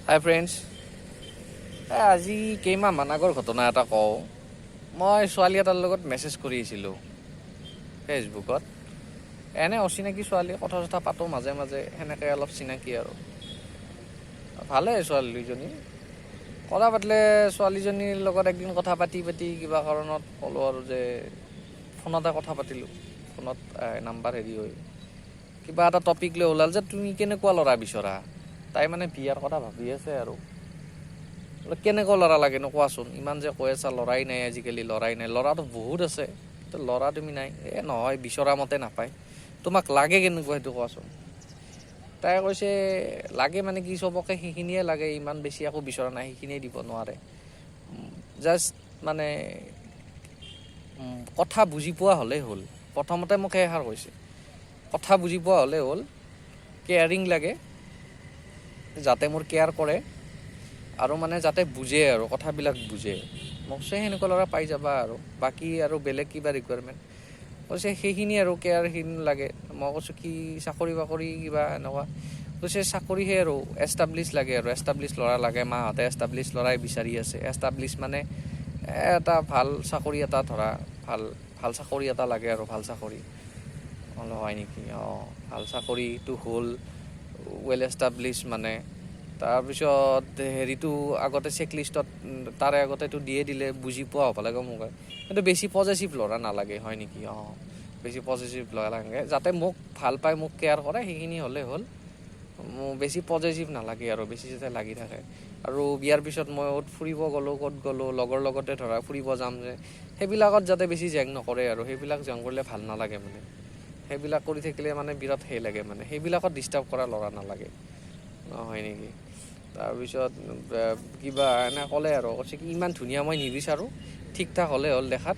হাই friends, আজি কেইমাহমান আগৰ ঘটনা এটা কওঁ। মই ছোৱালী এটাৰ লগত মেছেজ কৰি আছিলোঁ ফেচবুকত। এনে অচিনাকি ছোৱালী, কথা চথা পাতোঁ মাজে মাজে, সেনেকৈ অলপ চিনাকি আৰু। ভালেই ছোৱালীজনী। কথা পাতিলে ছোৱালীজনীৰ লগত একদিন কথা পাতি কিবা কাৰণত ক'লোঁ আৰু যে ফোনতে কথা পাতিলোঁ। ফোনত নাম্বাৰ হেৰি হৈ কিবা এটা টপিক লৈ ওলাল যে তুমি কেনেকুৱা ল'ৰা বিচৰা। তাই মানে বিয়াৰ কথা ভাবি আছে আৰু। কেনেকুৱা ল'ৰা লাগেনো কোৱাচোন, ইমান যে কৈ আছা ল'ৰাই নাই আজিকালি, ল'ৰাই নাই। ল'ৰাটো বহুত আছে, ল'ৰা তুমি নাই। নহয়, বিচৰা মতে নাপায়। তোমাক লাগে কেনেকুৱা সেইটো কোৱাচোন। তাই কৈছে লাগে মানে কি, চবকে সেইখিনিয়ে লাগে, ইমান বেছি একো বিচৰা নাই, সেইখিনিয়ে দিব নোৱাৰে। জাষ্ট মানে কথা বুজি পোৱা হ'লেই হ'ল। প্ৰথমতে মোক সেইষাৰ কৈছে, কথা বুজি পোৱা হ'লেই হ'ল, কেয়াৰিং লাগে, যাতে মোৰ কেয়াৰ কৰে, আৰু মানে যাতে বুজে আৰু কথাবিলাক বুজে। মোক কৈছে সেনেকুৱা ল'ৰা পাই যাবা আৰু, বাকী আৰু বেলেগ কিবা ৰিকুৱাৰমেণ্ট কৈছে সেইখিনি আৰু কেয়াৰখিনি লাগে। মই কৈছোঁ কি চাকৰি বাকৰি কিবা এনেকুৱা। কৈছে চাকৰিহে আৰু এষ্টাব্লিছ লাগে, আৰু এষ্টাব্লিছ ল'ৰা লাগে। মাহঁতে এষ্টাব্লিছ ল'ৰাই বিচাৰি আছে। এষ্টাব্লিছ মানে এটা ভাল চাকৰি এটা ধৰা, ভাল চাকৰি এটা লাগে আৰু, ভাল চাকৰি। অলপ হয় নেকি, ভাল চাকৰিটো হ'ল ৱেল এষ্টাব্লিছ মানে। তাৰপিছত হেৰিটো আগতে চেকলিষ্টত তাৰে আগতেতো দিয়ে দিলে, বুজি পোৱা হ'ব লাগে মোক। কিন্তু বেছি পজেচিভ ল'ৰা নালাগে, হয় নেকি। বেছি পজেচিভ ল'ৰা লাগে, যাতে মোক ভাল পায়, মোক কেয়াৰ কৰে, সেইখিনি হ'লেই হ'ল। মোক বেছি পজেচিভ নালাগে আৰু, বেছি যাতে লাগি থাকে। আৰু বিয়াৰ পিছত মই ফুৰিব গ'লোঁ, ক'ত গ'লোঁ, লগৰ লগতে ধৰা ফুৰিব যাম যে, সেইবিলাকত যাতে বেছি জেং নকৰে আৰু। সেইবিলাক জেং কৰিলে ভাল নালাগে মানে। সেইবিলাক কৰি থাকিলে মানে বিৰাট লাগে মানে, সেইবিলাকত ডিষ্টাৰ্ব কৰা ল'ৰা নালাগে। হয় নেকি। তাৰপিছত কিবা এনে ক'লে আৰু, কৈছে কি ইমান ধুনীয়া মই নিবিচাৰোঁ, ঠিক ঠাক হ'লে হ'ল দেখাত,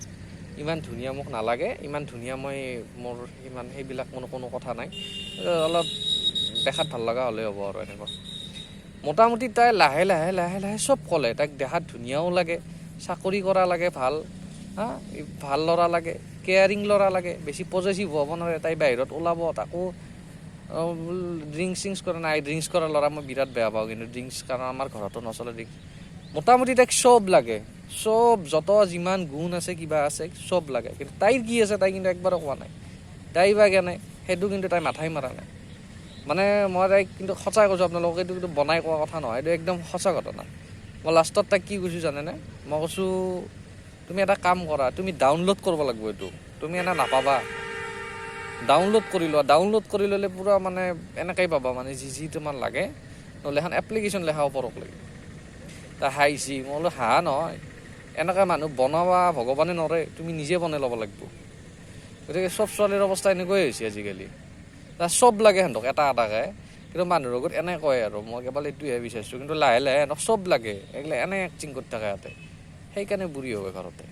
ইমান ধুনীয়া মোক নালাগে, ইমান ধুনীয়া মোৰ সিমান সেইবিলাক কোনো কথা নাই, অলপ দেখাত ভাল লগা হ'লেই হ'ব আৰু এনেকুৱা। মোটামুটি তাই লাহে লাহে চব ক'লে। তাইক দেখাত ধুনীয়াও লাগে, চাকৰি কৰা লাগে ভাল, ভাল ল'ৰা লাগে, কেয়াৰিং ল'ৰা লাগে, বেছি পজেচিভ হ'ব নোৱাৰে। তাই বাহিৰত ওলাব, তাকো ড্ৰিংকছ কৰা নাই। ড্ৰিংকছ কৰা ল'ৰা মই বিৰাট বেয়া পাওঁ কিন্তু, ড্ৰিংকছ কাৰণ আমাৰ ঘৰতো নচলে ড্ৰিংকছ। মোটামুটি তাইক চব লাগে, চব যত যিমান গুণ আছে কিবা আছে চব লাগে। কিন্তু তাইৰ কি আছে তাই কিন্তু একবাৰো কোৱা নাই। তাই বা কেনে সেইটো কিন্তু তাই মাথাই মাৰা নাই মানে। মই তাইক কিন্তু সঁচাই কৈছোঁ আপোনালোকক, এইটো কিন্তু বনাই কোৱা কথা নহয়, এইটো একদম সঁচা ঘটনা। মই লাষ্টত তাইক কি কৈছোঁ জানেনে, মই কৈছোঁ তুমি এটা কাম কৰা, তুমি ডাউনলোড কৰিব লাগিব এইটো, তুমি এনে নাপাবা। ডাউনলোড কৰি লোৱা, ডাউনলোড কৰি ল'লে পূৰা মানে এনেকৈ পাবা মানে, যি তোমাৰ লাগে। নহ'লে এখন এপ্লিকেশ্যন লেখা ওপৰক লাগে। তাই হাঁহিছি। মই বোলো হাঁহা নহয়, এনেকৈ মানুহ বনোৱা ভগৱানে নৰে, তুমি নিজে বনাই ল'ব লাগিব। গতিকে চব ছোৱালীৰ অৱস্থা এনেকুৱাই হৈছে আজিকালি। তাৰ চব লাগে সিহঁতক এটা এটাকৈ, কিন্তু মানুহৰ লগত এনে কয় আৰু মই কেৱল এইটোহে বিচাৰিছোঁ, কিন্তু লাহে লাহে সিহঁতক চব লাগে। এনে এক্টিং কৰি থাকে সিহঁতে, সেইকাৰণে বুঢ়ী হয় ঘৰতে।